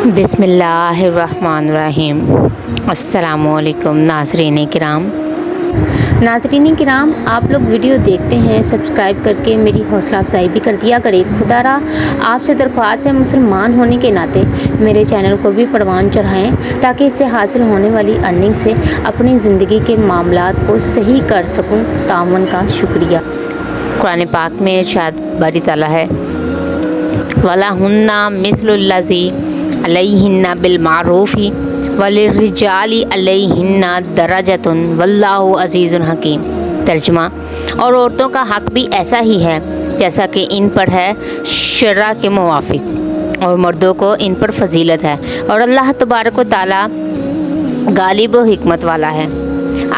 بسم اللہ الرحمن الرحیم۔ السلام علیکم ناظرین کرام، آپ لوگ ویڈیو دیکھتے ہیں سبسکرائب کر کے میری حوصلہ افزائی بھی کر دیا کریں۔ خدا را آپ سے درخواست ہے مسلمان ہونے کے ناطے میرے چینل کو بھی پروان چڑھائیں تاکہ اس سے حاصل ہونے والی ارننگ سے اپنی زندگی کے معاملات کو صحیح کر سکوں۔ تعاون کا شکریہ۔ قرآن پاک میں ارشاد باری تعالیٰ ہے وَلَهُنَّ مِثْلُ الَّذِي عَلَيْهِنَّ بِالْمَعْرُوفِ وَلِلرِّجَالِ عَلَيْهِنَّ دَرَجَةٌ وَاللَّهُ عَزِيزٌ حَكِيمٌ۔ ترجمہ، اور عورتوں کا حق بھی ایسا ہی ہے جیسا کہ ان پر ہے شرع کے موافق، اور مردوں کو ان پر فضیلت ہے، اور اللہ تبارک و تعالیٰ غالب و حکمت والا ہے۔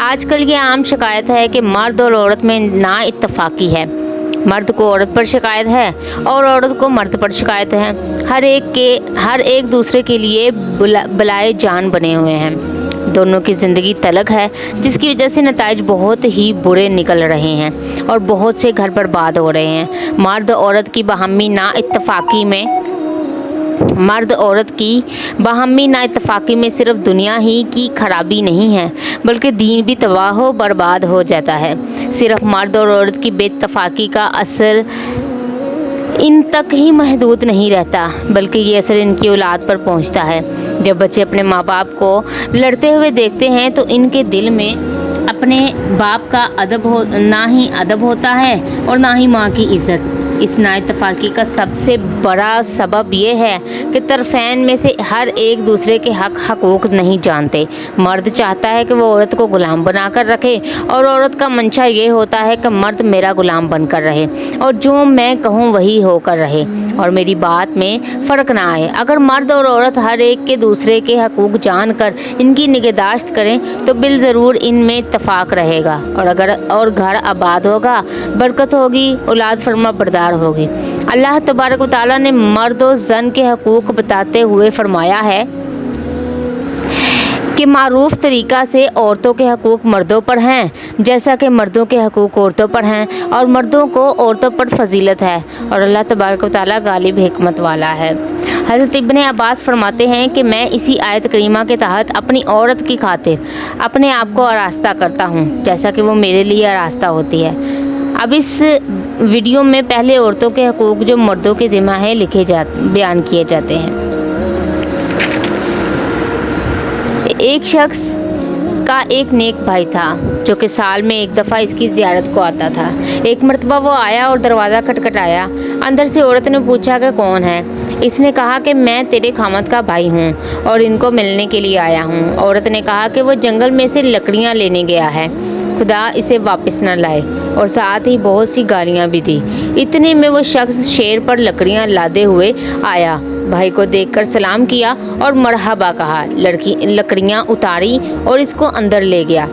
آج کل یہ عام شکایت ہے کہ مرد اور عورت میں نا اتفاقی ہے۔ مرد کو عورت پر شکایت ہے اور عورت کو مرد پر شکایت ہے۔ ہر ایک دوسرے کے لیے بلائے جان بنے ہوئے ہیں۔ دونوں کی زندگی تلخ ہے، جس کی وجہ سے نتائج بہت ہی برے نکل رہے ہیں اور بہت سے گھر برباد ہو رہے ہیں۔ مرد عورت کی باہمی نا اتفاقی میں صرف دنیا ہی کی خرابی نہیں ہے بلکہ دین بھی تباہ و برباد ہو جاتا ہے۔ صرف مرد اور عورت کی بے اتفاقی کا اثر ان تک ہی محدود نہیں رہتا بلکہ یہ اثر ان کی اولاد پر پہنچتا ہے۔ جب بچے اپنے ماں باپ کو لڑتے ہوئے دیکھتے ہیں تو ان کے دل میں اپنے باپ کا نہ ہی ادب ہوتا ہے اور نہ ہی ماں کی عزت۔ اس نا اتفاقی کا سب سے بڑا سبب یہ ہے کہ طرفین میں سے ہر ایک دوسرے کے حقوق نہیں جانتے۔ مرد چاہتا ہے کہ وہ عورت کو غلام بنا کر رکھے اور عورت کا منشا یہ ہوتا ہے کہ مرد میرا غلام بن کر رہے اور جو میں کہوں وہی ہو کر رہے اور میری بات میں فرق نہ آئے۔ اگر مرد اور عورت ہر ایک کے دوسرے کے حقوق جان کر ان کی نگہداشت کریں تو بالضرور ان میں اتفاق رہے گا، اور گھر آباد ہوگا، برکت ہوگی، اولاد فرما بردار ہوگی۔ اللہ تبارک و تعالیٰ نے مرد و زن کے حقوق بتاتے ہوئے فرمایا ہے کہ معروف طریقہ سے عورتوں کے حقوق مردوں پر ہیں جیسا کہ مردوں کے حقوق عورتوں پر ہیں، اور مردوں کو عورتوں پر فضیلت ہے، اور اللہ تبارک و تعالیٰ غالب حکمت والا ہے۔ حضرت ابن عباس فرماتے ہیں کہ میں اسی آیت کریمہ کے تحت اپنی عورت کی خاطر اپنے آپ کو آراستہ کرتا ہوں جیسا کہ وہ میرے لیے آراستہ ہوتی ہے۔ اب اس ویڈیو میں پہلے عورتوں کے حقوق جو مردوں کے ذمہ ہیں بیان کیے جاتے ہیں۔ ایک شخص کا ایک نیک بھائی تھا جو کہ سال میں ایک دفعہ اس کی زیارت کو آتا تھا۔ ایک مرتبہ وہ آیا اور دروازہ کھٹکھٹایا۔ اندر سے عورت نے پوچھا کہ کون ہے؟ اس نے کہا کہ میں تیرے خامد کا بھائی ہوں اور ان کو ملنے کے لیے آیا ہوں۔ عورت نے کہا کہ وہ جنگل میں سے لکڑیاں لینے گیا ہے، خدا اسے واپس نہ لائے، اور ساتھ ہی بہت سی گالیاں بھی دی۔ اتنے میں وہ شخص شیر پر لکڑیاں لادے ہوئے آیا، بھائی کو دیکھ کر سلام کیا اور مرحبا کہا، لکڑیاں اتاری اور اس کو اندر لے گیا۔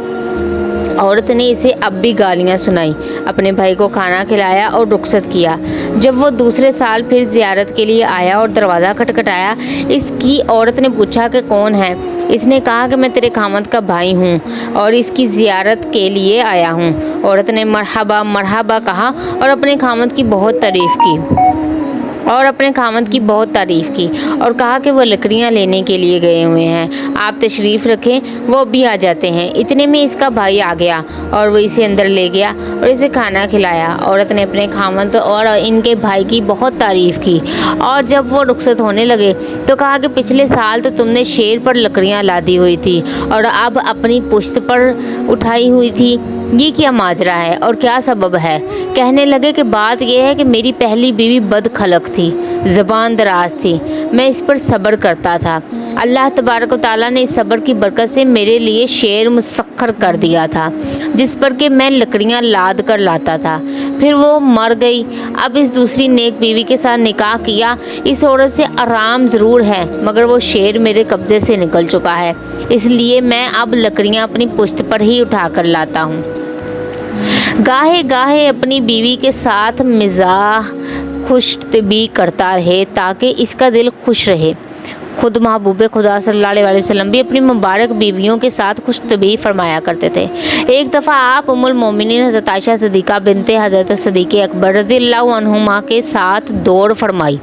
عورت نے اسے اب بھی گالیاں سنائی، اپنے بھائی کو کھانا کھلایا اور رخصت کیا۔ جب وہ دوسرے سال پھر زیارت کے لیے آیا اور دروازہ کھٹکھٹایا، اس کی عورت نے پوچھا کہ کون ہے؟ اس نے کہا کہ میں تیرے خامد کا بھائی ہوں اور اس کی زیارت کے لیے آیا ہوں۔ عورت نے مرحبا مرحبا کہا اور اپنے خامد کی بہت تعریف کی اور کہا کہ وہ لکڑیاں لینے کے لیے گئے ہوئے ہیں، آپ تشریف رکھیں، وہ بھی آ جاتے ہیں۔ اتنے میں اس کا بھائی آ گیا اور وہ اسے اندر لے گیا اور اسے کھانا کھلایا۔ عورت نے اپنے خامد اور ان کے بھائی کی بہت تعریف کی، اور جب وہ رخصت ہونے لگے تو کہا کہ پچھلے سال تو تم نے شیر پر لکڑیاں لادی ہوئی تھی اور اب اپنی پشت پر اٹھائی ہوئی تھی، یہ کیا ماجرا ہے اور کیا سبب ہے؟ کہنے لگے کہ بات یہ ہے کہ میری پہلی بیوی بد خلق تھی، زبان دراز تھی، میں اس پر صبر کرتا تھا۔ اللہ تبارک و تعالیٰ نے اس صبر کی برکت سے میرے لیے شیر مسخر کر دیا تھا جس پر کہ میں لکڑیاں لاد کر لاتا تھا، پھر وہ مر گئی۔ اب اس دوسری نیک بیوی کے ساتھ نکاح کیا۔ اس عورت سے آرام ضرور ہے مگر وہ شیر میرے قبضے سے نکل چکا ہے، اس لیے میں اب لکڑیاں اپنی پشت پر ہی اٹھا کر لاتا ہوں۔ گاہے گاہے اپنی بیوی کے ساتھ مزاح خوش طبعی کرتا رہے تاکہ اس کا دل خوش رہے۔ خود محبوب خدا صلی اللہ علیہ وسلم بھی اپنی مبارک بیویوں کے ساتھ خوش طبیع فرمایا کرتے تھے۔ ایک دفعہ آپ ام المومنین حضرت عائشہ صدیقہ بنت حضرت صدیق اکبر رضی اللہ عنہما کے ساتھ دوڑ فرمائی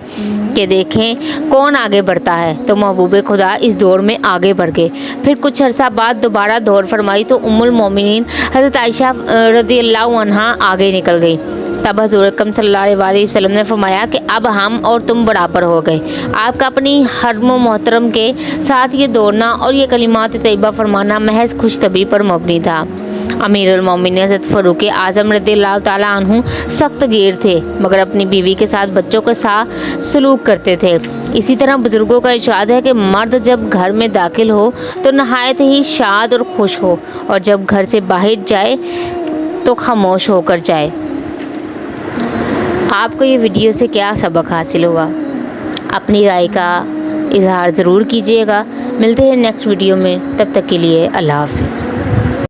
کہ دیکھیں کون آگے بڑھتا ہے، تو محبوب خدا اس دوڑ میں آگے بڑھ گئے۔ پھر کچھ عرصہ بعد دوبارہ دوڑ فرمائی تو ام المومنین حضرت عائشہ رضی اللہ عنہا آگے نکل گئی۔ تب حضور اکرم صلی اللہ علیہ وسلم نے فرمایا کہ اب ہم اور تم برابر ہو گئے۔ آپ کا اپنی حرم و محترم کے ساتھ یہ دوڑنا اور یہ کلمات طیبہ فرمانا محض خوش طبعی پر مبنی تھا۔ امیر المومنین حضرت فاروق اعظم رضی اللہ تعالیٰ عنہ سخت گیر تھے، مگر اپنی بیوی کے ساتھ بچوں کے ساتھ سلوک کرتے تھے۔ اسی طرح بزرگوں کا ارشاد ہے کہ مرد جب گھر میں داخل ہو تو نہایت ہی شاد اور خوش ہو، اور جب گھر سے باہر جائے تو خاموش ہو کر جائے۔ آپ کو یہ ویڈیو سے کیا سبق حاصل ہوا؟ اپنی رائے کا اظہار ضرور کیجیے گا۔ ملتے ہیں نیکسٹ ویڈیو میں، تب تک کے لیے اللہ حافظ۔